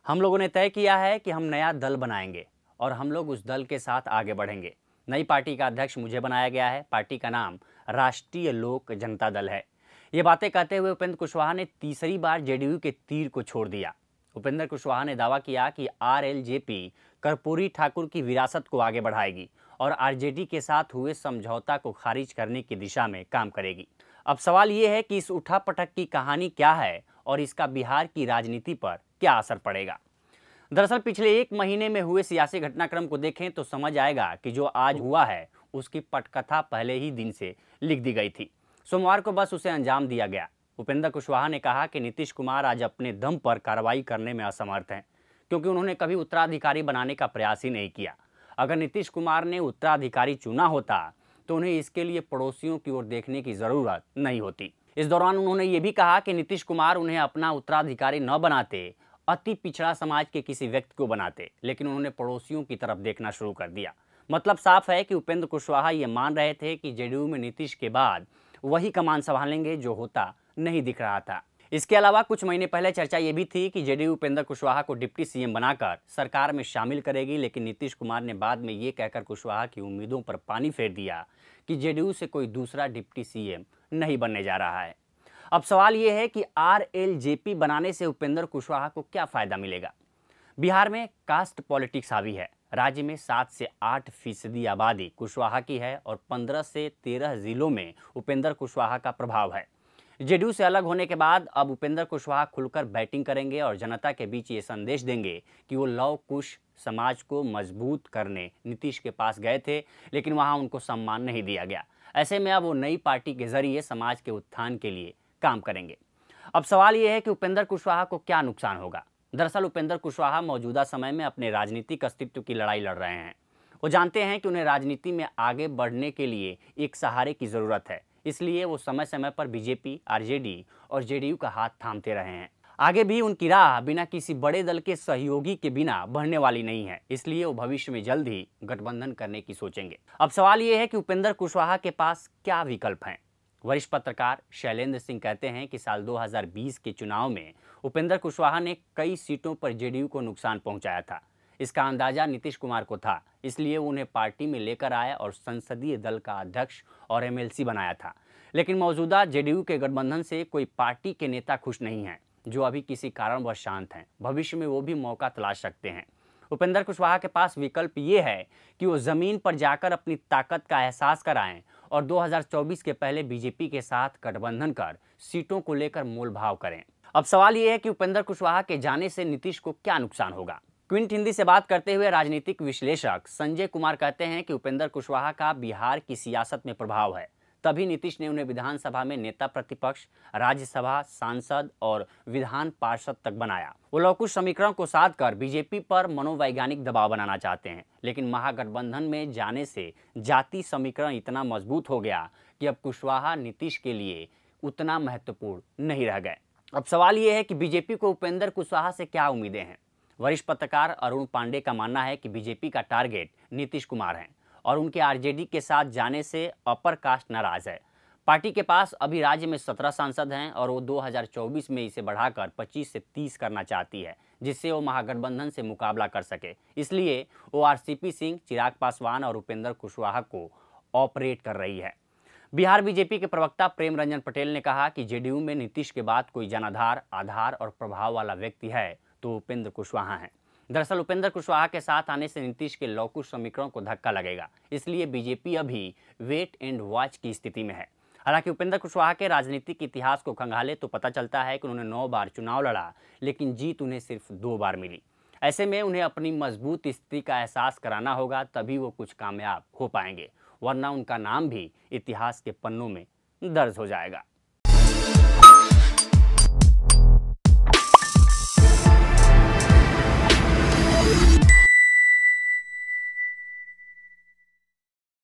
हम लोगों ने तय किया है कि हम नया दल बनाएंगे और हम लोग उस दल के साथ आगे बढ़ेंगे। नई पार्टी का अध्यक्ष मुझे बनाया गया है। पार्टी का नाम राष्ट्रीय लोक जनता दल है। ये बातें कहते हुए उपेंद्र कुशवाहा ने तीसरी बार जेडीयू के तीर को छोड़ दिया। उपेंद्र कुशवाहा ने दावा किया कि आरएलजेपी कर्पूरी ठाकुर की विरासत को आगे बढ़ाएगी और आरजेडी के साथ हुए समझौता को खारिज करने की दिशा में काम करेगी। अब सवाल ये है कि इस उठापटक की कहानी क्या है और इसका बिहार की राजनीति पर क्या असर पड़ेगा। दरअसल पिछले एक महीने में हुए सियासी घटनाक्रम को देखें तो समझ आएगा कि जो आज हुआ है उसकी पटकथा पहले ही दिन से लिख दी गई थी। सोमवार को बस उसे अंजाम दिया गया। उपेंद्र कुशवाहा ने कहा कि नीतीश कुमार आज अपने दम पर कार्रवाई करने में असमर्थ हैं, क्योंकि उन्होंने कभी उत्तराधिकारी बनाने का प्रयास ही नहीं किया। अगर नीतीश कुमार ने उत्तराधिकारी चुना होता तो उन्हें इसके लिए पड़ोसियों की ओर देखने की जरूरत नहीं होती। इस दौरान उन्होंने ये भी कहा कि नीतीश कुमार उन्हें अपना उत्तराधिकारी न बनाते, अति पिछड़ा समाज के किसी व्यक्ति को बनाते, लेकिन उन्होंने पड़ोसियों की तरफ देखना शुरू कर दिया। मतलब साफ है कि उपेंद्र कुशवाहा ये मान रहे थे कि जेडीयू में नीतीश के बाद वही कमान संभालेंगे जो होता नहीं दिख रहा था। इसके अलावा कुछ महीने पहले चर्चा ये भी थी कि जेडीयू उपेंद्र कुशवाहा को डिप्टी सीएम बनाकर सरकार में शामिल करेगी, लेकिन नीतीश कुमार ने बाद में ये कहकर कुशवाहा की उम्मीदों पर पानी फेर दिया कि जेडीयू से कोई दूसरा डिप्टी सीएम नहीं बनने जा रहा है। अब सवाल ये है कि आरएलजेपी बनाने से उपेंद्र कुशवाहा को क्या फायदा मिलेगा। बिहार में कास्ट पॉलिटिक्स हावी है। राज्य में 7 से 8% आबादी कुशवाहा की है और 15 से 13 जिलों में उपेंद्र कुशवाहा का प्रभाव है। जेडीयू से अलग होने के बाद अब उपेंद्र कुशवाहा खुलकर बैटिंग करेंगे और जनता के बीच ये संदेश देंगे कि वो लव कुश समाज को मजबूत करने नीतीश के पास गए थे, लेकिन वहां उनको सम्मान नहीं दिया गया। ऐसे में अब वो नई पार्टी के जरिए समाज के उत्थान के लिए काम करेंगे। अब सवाल यह है कि उपेंद्र कुशवाहा को क्या नुकसान होगा। दरअसल उपेंद्र कुशवाहा मौजूदा समय में अपने राजनीतिक अस्तित्व की लड़ाई लड़ रहे हैं। वो जानते हैं कि उन्हें राजनीति में आगे बढ़ने के लिए एक सहारे की जरूरत है, इसलिए वो समय समय पर बीजेपी, आरजेडी और जेडीयू का हाथ थामते रहे हैं। आगे भी उनकी राह बिना किसी बड़े दल के सहयोगी के बिना बढ़ने वाली नहीं है, इसलिए वो भविष्य में जल्द ही गठबंधन करने की सोचेंगे। अब सवाल ये है कि उपेंद्र कुशवाहा के पास क्या विकल्प हैं। वरिष्ठ पत्रकार शैलेंद्र सिंह कहते हैं कि साल 2020 के चुनाव में उपेंद्र कुशवाहा ने कई सीटों पर जेडीयू को नुकसान पहुंचाया था। इसका अंदाजा नीतीश कुमार को था, इसलिए उन्हें पार्टी में लेकर आया और संसदीय दल का अध्यक्ष और एमएलसी बनाया था। लेकिन मौजूदा जेडीयू के गठबंधन से कोई पार्टी के नेता खुश नहीं हैं, जो अभी किसी कारणवश शांत हैं। भविष्य में वो भी मौका तलाश सकते हैं। उपेंद्र कुशवाहा के पास विकल्प ये है कि वो जमीन पर जाकर अपनी ताकत का एहसास कराएं और 2024 के पहले बीजेपी के साथ गठबंधन कर सीटों को लेकर मोलभाव करें। अब सवाल ये है कि उपेंद्र कुशवाहा के जाने से नीतीश को क्या नुकसान होगा। क्विंट हिंदी से बात करते हुए राजनीतिक विश्लेषक संजय कुमार कहते हैं कि उपेंद्र कुशवाहा का बिहार की सियासत में प्रभाव है, तभी नीतीश ने उन्हें विधानसभा में नेता प्रतिपक्ष, राज्यसभा सांसद और विधान पार्षद तक बनाया। वो लवकुश समीकरण को साध कर बीजेपी पर मनोवैज्ञानिक दबाव बनाना चाहते हैं, लेकिन महागठबंधन में जाने से जाति समीकरण इतना मजबूत हो गया कि अब कुशवाहा नीतीश के लिए उतना महत्वपूर्ण नहीं रह गए। अब सवाल ये है कि बीजेपी को उपेंद्र कुशवाहा से क्या उम्मीदें हैं। वरिष्ठ पत्रकार अरुण पांडे का मानना है कि बीजेपी का टारगेट नीतीश कुमार हैं और उनके आरजेडी के साथ जाने से अपर कास्ट नाराज है। पार्टी के पास अभी राज्य में 17 सांसद हैं और वो 2024 में इसे बढ़ाकर 25 से 30 करना चाहती है, जिससे वो महागठबंधन से मुकाबला कर सके। इसलिए वो आरसीपी सिंह, चिराग पासवान और उपेंद्र कुशवाहा को ऑपरेट कर रही है। बिहार बीजेपी के प्रवक्ता प्रेम रंजन पटेल ने कहा कि जेडीयू में नीतीश के बाद कोई जनाधार, आधार और प्रभाव वाला व्यक्ति है तो उपेंद्र कुशवाहा हैं। दरअसल उपेंद्र कुशवाहा के साथ आने से नीतीश के लवकुश समीकरण को धक्का लगेगा, इसलिए बीजेपी अभी वेट एंड वॉच की स्थिति में है। हालांकि उपेंद्र कुशवाहा के राजनीतिक इतिहास को खंगाले तो पता चलता है कि उन्होंने 9 बार चुनाव लड़ा, लेकिन जीत उन्हें सिर्फ 2 बार मिली। ऐसे में उन्हें अपनी मजबूत स्थिति का एहसास कराना होगा, तभी वो कुछ कामयाब हो पाएंगे, वरना उनका नाम भी इतिहास के पन्नों में दर्ज हो जाएगा।